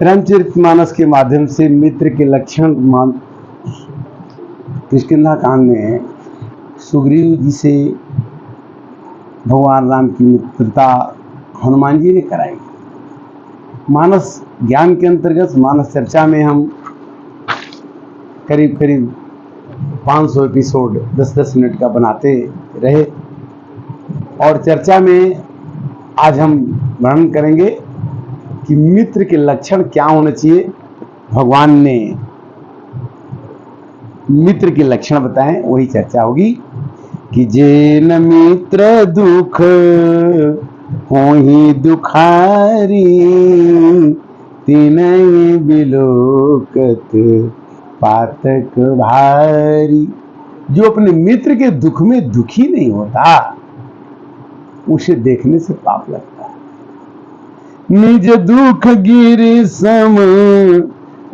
रामचरितमानस के माध्यम से मित्र के लक्षण किष्किंधा कांड में सुग्रीव जी से भगवान राम की मित्रता हनुमान जी ने कराई। मानस ज्ञान के अंतर्गत मानस चर्चा में हम करीब करीब 500 एपिसोड 10-10 मिनट का बनाते रहे और चर्चा में आज हम वर्णन करेंगे कि मित्र के लक्षण क्या होने चाहिए। भगवान ने मित्र के लक्षण बताएं, वही चर्चा होगी कि जे न मित्र दुख होहि दुखारी तिनहि बिलोकत पातक भारी। जो अपने मित्र के दुख में दुखी नहीं होता उसे देखने से पाप लगता है। निज दुख गिरि सम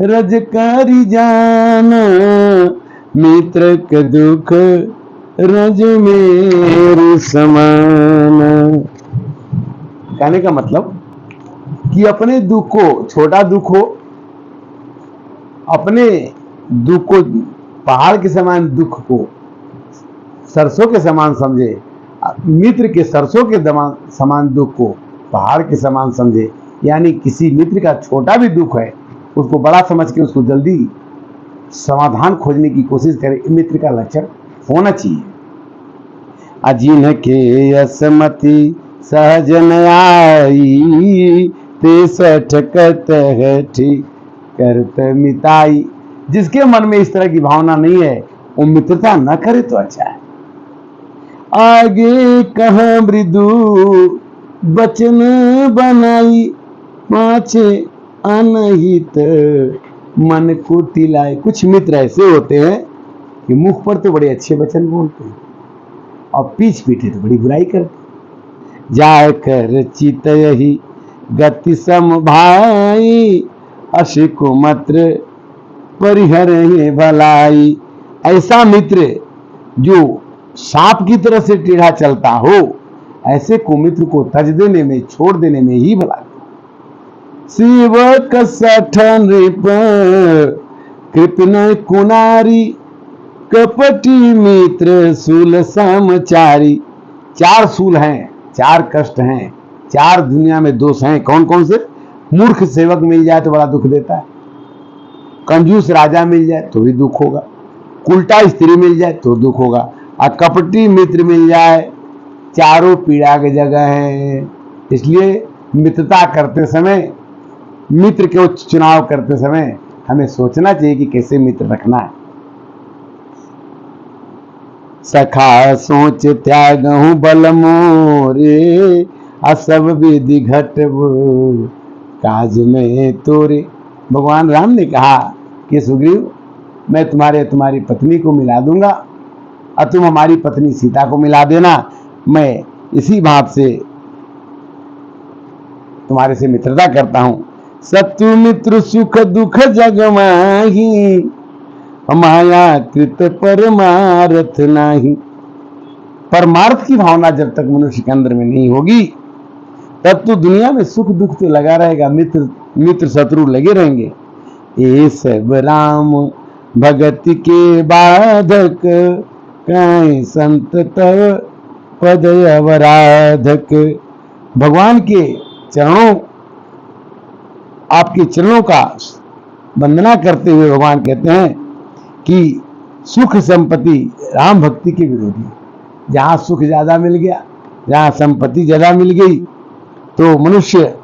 रजकारी जान मित्र के दुख रज मेरु समान। कहने का मतलब कि अपने दुख को, छोटा दुख हो, अपने दुख को पहाड़ के समान दुख को सरसों के समान समझे, मित्र के सरसों के समान दुख को पहाड़ के समान समझे। यानी किसी मित्र का छोटा भी दुख है उसको बड़ा समझ के उसको जल्दी समाधान खोजने की कोशिश करे, मित्र का लक्षण होना चाहिए। अजिन के असमति सहजन आई ते सठकत करत मिताई। जिसके मन में इस तरह की भावना नहीं है वो मित्रता न करे तो अच्छा है। आगे कहाँ मृदु बचन बनाई पाछे अनहित मन को तिलाए। कुछ मित्र ऐसे होते हैं कि मुख पर तो बड़े अच्छे वचन बोलते हैं और पीछ पीछे तो बड़ी बुराई करते। जाय कर चित यही गति सम भाई अशिको मत्र परिहर भलाई। ऐसा मित्र जो सांप की तरह से टेढ़ा चलता हो, ऐसे कुमित्र को तज देने में, छोड़ देने में ही भला। सेवक सठन कृपन कुनारी कपटी मित्र सूल समचारी। 4 सूल हैं, 4 कष्ट हैं, 4 दुनिया में दोष हैं। कौन कौन से? मूर्ख सेवक मिल जाए तो बड़ा दुख देता है, कंजूस राजा मिल जाए तो भी दुख होगा, उल्टा स्त्री मिल जाए तो दुख होगा, और कपटी मित्र मिल जाए, चारों पीड़ा की जगह है। इसलिए मित्रता करते समय, मित्र के चुनाव करते समय हमें सोचना चाहिए कि कैसे मित्र रखना है। सखा सोच त्यागहु बल मोरे असब विधि घटबु काज में तोरे। भगवान राम ने कहा कि सुग्रीव, मैं तुम्हारी पत्नी को मिला दूंगा और तुम हमारी पत्नी सीता को मिला देना। मैं इसी भाव से तुम्हारे से मित्रता करता हूं। सत्तु मित्र सुख दुख जग माही माया कृत परमार्थ नाही। परमार्थ की भावना जब तक मनुष्य के अंदर में नहीं होगी तब तो दुनिया में सुख दुख तो लगा रहेगा, मित्र शत्रु लगे रहेंगे। ये सब राम भगति के बाधक कहीं संत तव पद अवराधक। भगवान के चरणों, आपके चरणों का वंदना करते हुए भगवान कहते हैं कि सुख संपत्ति राम भक्ति के विरोधी। जहां सुख ज्यादा मिल गया, जहां संपत्ति ज्यादा मिल गई तो मनुष्य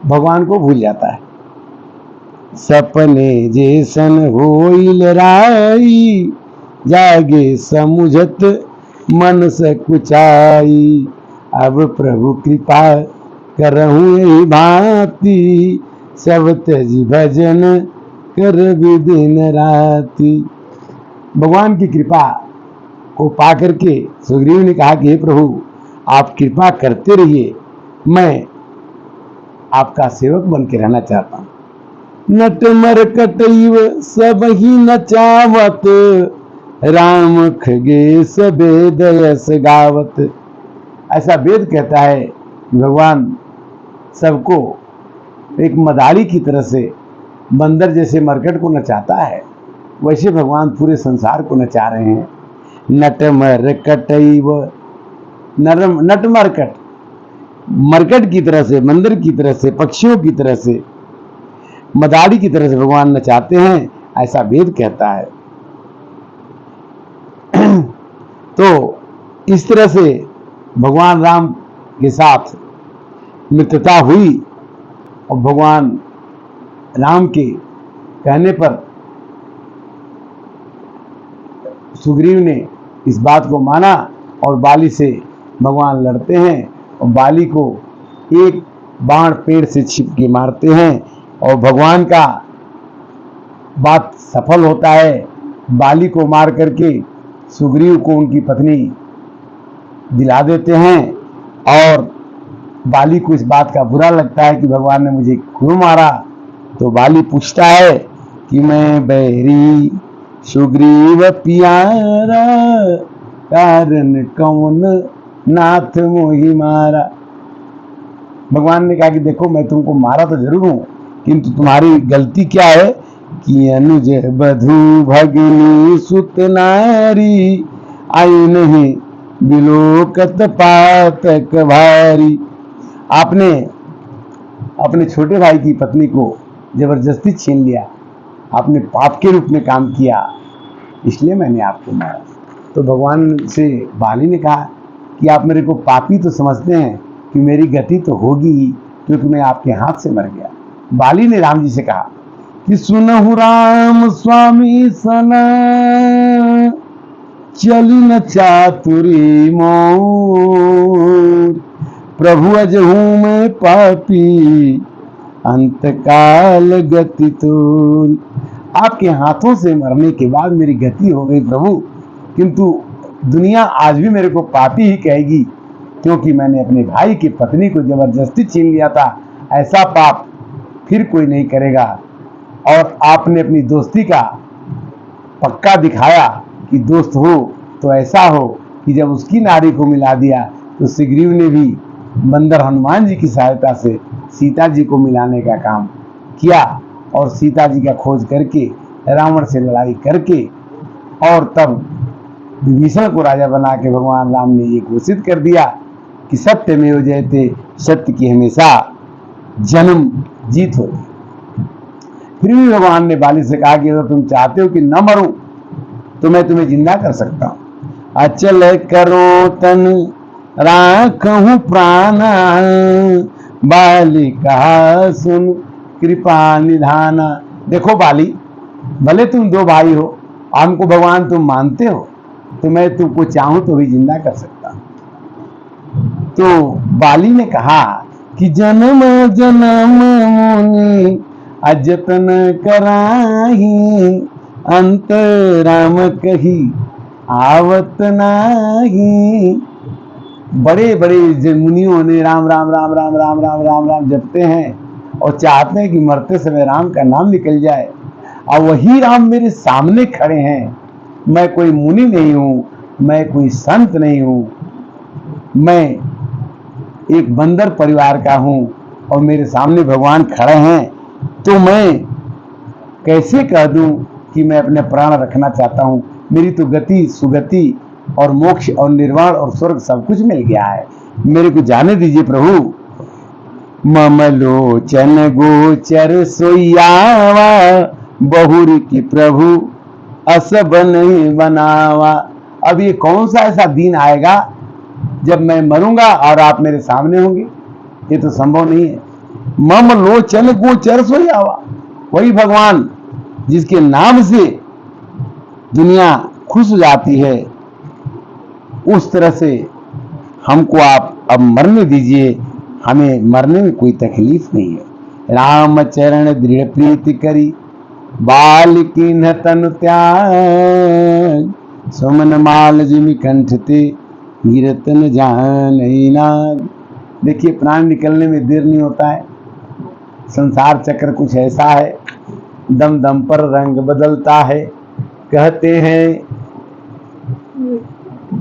भगवान को भूल जाता है। सपने जैसन होइल राई जागे समुझत मन सकुचाई। अब प्रभु कृपा करहूं यही भांति सब त्यज भजन कर दिन राति। भगवान की कृपा को पाकर के सुग्रीव ने कहा कि हे प्रभु, आप कृपा करते रहिए, मैं आपका सेवक बन के रहना चाहता हूं। नट मरकटैव सब ही नचावत राम खगेश वेद यस गावत। ऐसा वेद कहता है भगवान सबको एक मदारी की तरह से बंदर जैसे मरकट को नचाता है, वैसे भगवान पूरे संसार को नचा रहे हैं। नट मरकटैव नरम नट मरकट, मरकट की तरह से, बंदर की तरह से, पक्षियों की तरह से, मदारी की तरह से भगवान नचाते हैं, ऐसा वेद कहता है। तो इस तरह से भगवान राम के साथ मित्रता हुई और भगवान राम के कहने पर सुग्रीव ने इस बात को माना और बाली से भगवान लड़ते हैं और बाली को एक बाण पेड़ से छिप के मारते हैं और भगवान का बात सफल होता है। बाली को मार करके सुग्रीव को उनकी पत्नी दिला देते हैं और बाली को इस बात का बुरा लगता है कि भगवान ने मुझे क्यों मारा। तो बाली पूछता है कि मैं बैरी सुग्रीव पियारा, कारण कौन नाथ मोहि मारा। भगवान ने कहा कि देखो मैं तुमको मारा तो जरूर हूं, किंतु तुम्हारी गलती क्या है कि अनुज बधु भगिनी सुत नारी, आई नहीं बिलोकत पातक भारी। आपने अपने छोटे भाई की पत्नी को जबरदस्ती छीन लिया, आपने पाप के रूप में काम किया, इसलिए मैंने आपको मारा। तो भगवान से बाली ने कहा कि आप मेरे को पापी तो समझते हैं कि मेरी गति तो होगी ही, क्योंकि मैं आपके हाथ से मर गया। बाली ने राम जी से कहा कि सुनहु राम स्वामी सना, चली न चातुरी मोर, प्रभु अजहू में पापी, अंतकाल गति तोर। आपके हाथों से मरने के बाद मेरी गति हो गई प्रभु, किंतु दुनिया आज भी मेरे को पापी ही कहेगी, क्योंकि मैंने अपने भाई की पत्नी को जबरदस्ती छीन लिया था। ऐसा पाप फिर कोई नहीं करेगा। और आपने अपनी दोस्ती का पक्का दिखाया कि दोस्त हो तो ऐसा हो कि जब उसकी नारी को मिला दिया तो सुग्रीव ने भी बंदर हनुमान जी की सहायता से सीता जी को मिलाने का काम किया और सीता जी का खोज करके रावण से लड़ाई करके और तब विभीषण को राजा बना के भगवान राम ने ये घोषित कर दिया कि सत्यमेव जयते, सत्य की हमेशा जन्म जीत होती। फिर भी भगवान ने बाली से कहा कि अगर तुम चाहते हो कि न मरूं तो मैं तुम्हें जिंदा कर सकता हूं। अचल करो तन राखहूं प्राणा, बाली कहा सुन कृपा निधाना। देखो बाली, भले तुम दो भाई हो, हमको भगवान तुम मानते हो, तो मैं तुमको चाहूं तो भी जिंदा कर सकता हूं। तो बाली ने कहा कि जन्म जन्म मुनि अजतन कराही, अंत राम कही आवत नाही। बड़े बड़े मुनियों ने राम राम राम राम राम राम राम राम जपते हैं और चाहते हैं कि मरते समय राम का नाम निकल जाए, और वही राम मेरे सामने खड़े हैं। मैं कोई मुनि नहीं हूं, मैं कोई संत नहीं हूं, मैं एक बंदर परिवार का हूं और मेरे सामने भगवान खड़े हैं। तो मैं कैसे कह दूं कि मैं अपने प्राण रखना चाहता हूं। मेरी तो गति सुगति और मोक्ष और निर्वाण और स्वर्ग सब कुछ मिल गया है, मेरे को जाने दीजिए प्रभु। मम लोचन गोचर सोयावा, बहुरी की प्रभु अस नहीं बनावा। अब ये कौन सा ऐसा दिन आएगा जब मैं मरूंगा और आप मेरे सामने होंगे? ये तो संभव नहीं है। मम लोचन गोचर सोयावा, वही भगवान जिसके नाम से दुनिया खुश हो जाती है, उस तरह से हमको आप अब मरने दीजिए, हमें मरने में कोई तकलीफ नहीं है। राम चरण दृढ़ प्रीति करी, बाल कीन्ह तनु त्याग, सुमन माल जिमि कंठ ते, गिरतन जान नाग। देखिए, प्राण निकलने में देर नहीं होता है। संसार चक्र कुछ ऐसा है, दम दम पर रंग बदलता है। कहते हैं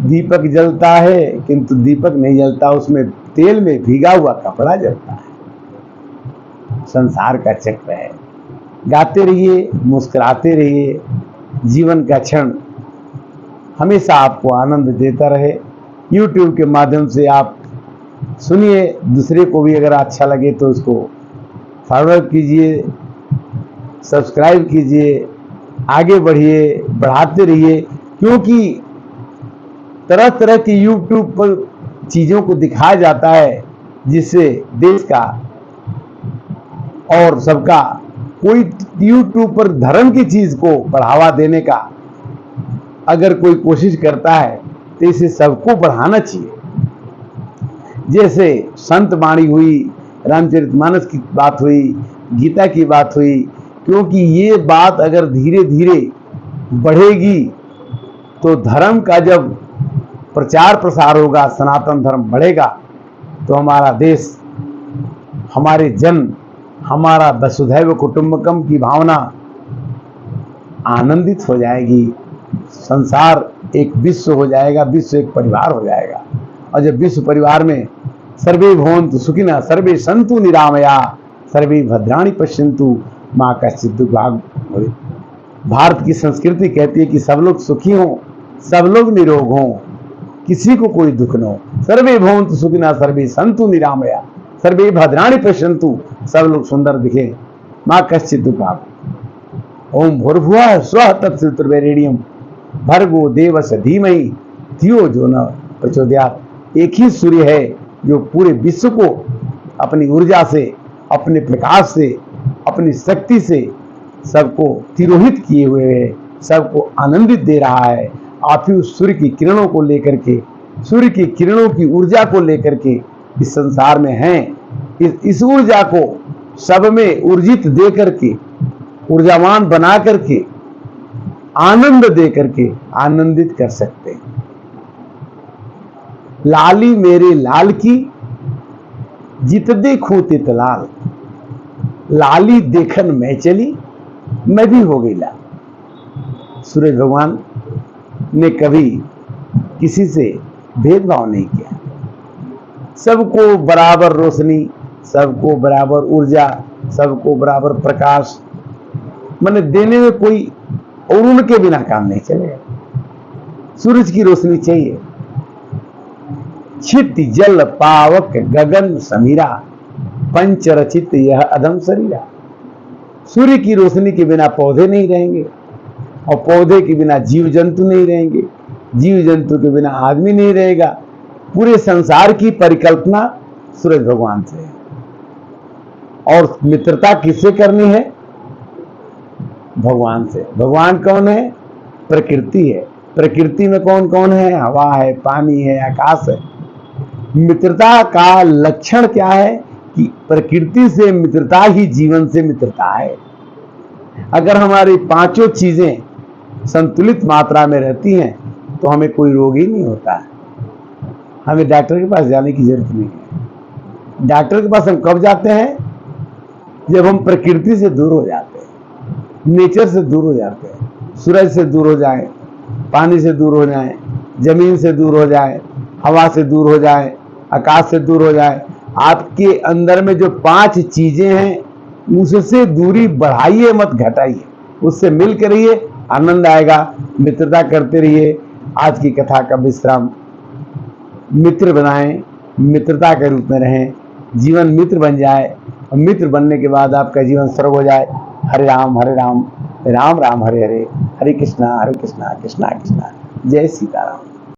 दीपक जलता है, किंतु दीपक नहीं जलता, उसमें तेल में भीगा हुआ कपड़ा जलता है। संसार का चक्र है। गाते रहिए, मुस्कुराते रहिए, जीवन का क्षण हमेशा आपको आनंद देता रहे। YouTube के माध्यम से आप सुनिए, दूसरे को भी अगर अच्छा लगे तो उसको फॉरवर्ड कीजिए, सब्सक्राइब कीजिए, आगे बढ़िए, बढ़ाते रहिए, क्योंकि तरह तरह की YouTube पर चीज़ों को दिखाया जाता है जिससे देश का और सबका, कोई YouTube पर धर्म की चीज़ को बढ़ावा देने का अगर कोई कोशिश करता है तो इसे सबको बढ़ाना चाहिए। जैसे संत वाणी हुई, रामचरितमानस की बात हुई, गीता की बात हुई, क्योंकि ये बात अगर धीरे धीरे बढ़ेगी तो धर्म का जब प्रचार प्रसार होगा, सनातन धर्म बढ़ेगा, तो हमारा देश, हमारे जन, हमारा वसुधैव कुटुंबकम की भावना आनंदित हो जाएगी। संसार एक विश्व हो जाएगा, विश्व एक परिवार हो जाएगा। और जब विश्व परिवार में सर्वे भवन्तु सुखिनः, सर्वे सन्तु निरामया, सर्वे भद्राणि पश्यन्तु माँ कश्चित् दुर्भाग् भवेत्। भारत की संस्कृति कहती है कि सब लोग सुखी हों, सब लोग निरोग हों, किसी को कोई दुख न हो। सर्वे भवन्तु सुखिनः, सर्वे सन्तु निरामया, सर्वे भद्राणि पश्यन्तु, सब लोग सुंदर दिखे, माँ कश्चित् दुर्भाग्। ओम भूर्भुवः स्वः तत्सवितुर्वरेण्यं भर्गो देवस्य धीमहि धियो जो न प्रचोदयात्। एक ही सूर्य है जो पूरे विश्व को अपनी ऊर्जा से, अपने प्रकाश से, अपनी शक्ति से सबको तिरोहित किए हुए है, सबको आनंदित दे रहा है। आप ही उस सूर्य की किरणों को लेकर के, सूर्य की किरणों की ऊर्जा को लेकर के इस संसार में हैं। इस ऊर्जा को सब में ऊर्जित दे करके, ऊर्जावान बना करके, आनंद दे करके आनंदित कर सकते हैं। लाली मेरे लाल की जित देखूं तित लाल, लाली देखन मैं चली, मैं भी हो गई लाल। सूरज भगवान ने कभी किसी से भेदभाव नहीं किया, सबको बराबर रोशनी, सबको बराबर ऊर्जा, सबको बराबर प्रकाश मैंने देने में कोई और उनके बिना काम नहीं चलेगा। सूरज की रोशनी चाहिए। छित जल पावक गगन समीरा, पंच रचित यह अधम शरीरा। सूर्य की रोशनी के बिना पौधे नहीं रहेंगे, और पौधे के बिना जीव जंतु नहीं रहेंगे, जीव जंतु के बिना आदमी नहीं रहेगा। पूरे संसार की परिकल्पना सूरज भगवान से है। और मित्रता किससे करनी है? भगवान से। भगवान कौन है? प्रकृति है। प्रकृति में कौन कौन है? हवा है, पानी है, आकाश है। मित्रता का लक्षण क्या है? कि प्रकृति से मित्रता ही जीवन से मित्रता है। अगर हमारी पांचों चीजें संतुलित मात्रा में रहती हैं तो हमें कोई रोग ही नहीं होता है। हमें डॉक्टर के पास जाने की जरूरत नहीं है। डॉक्टर के पास हम कब जाते हैं? जब हम प्रकृति से दूर हो जाते हैं, नेचर से दूर हो जाते हैं। सूरज से दूर हो जाएं, पानी से दूर हो जाएं, जमीन से दूर हो जाएं, हवा से दूर हो जाएं, आकाश से दूर हो जाएं। आपके अंदर में जो पांच चीजें हैं उससे दूरी बढ़ाइए मत घटाइए, उससे मिल कर रहिए, आनंद आएगा। मित्रता करते रहिए। आज की कथा का विश्राम, मित्र बनाएं, मित्रता के रूप में रहें, जीवन मित्र बन जाए, और मित्र बनने के बाद आपका जीवन स्वर्ग हो जाए। हरे राम राम राम हरे हरे, हरे कृष्णा कृष्णा कृष्णा, जय सीताराम।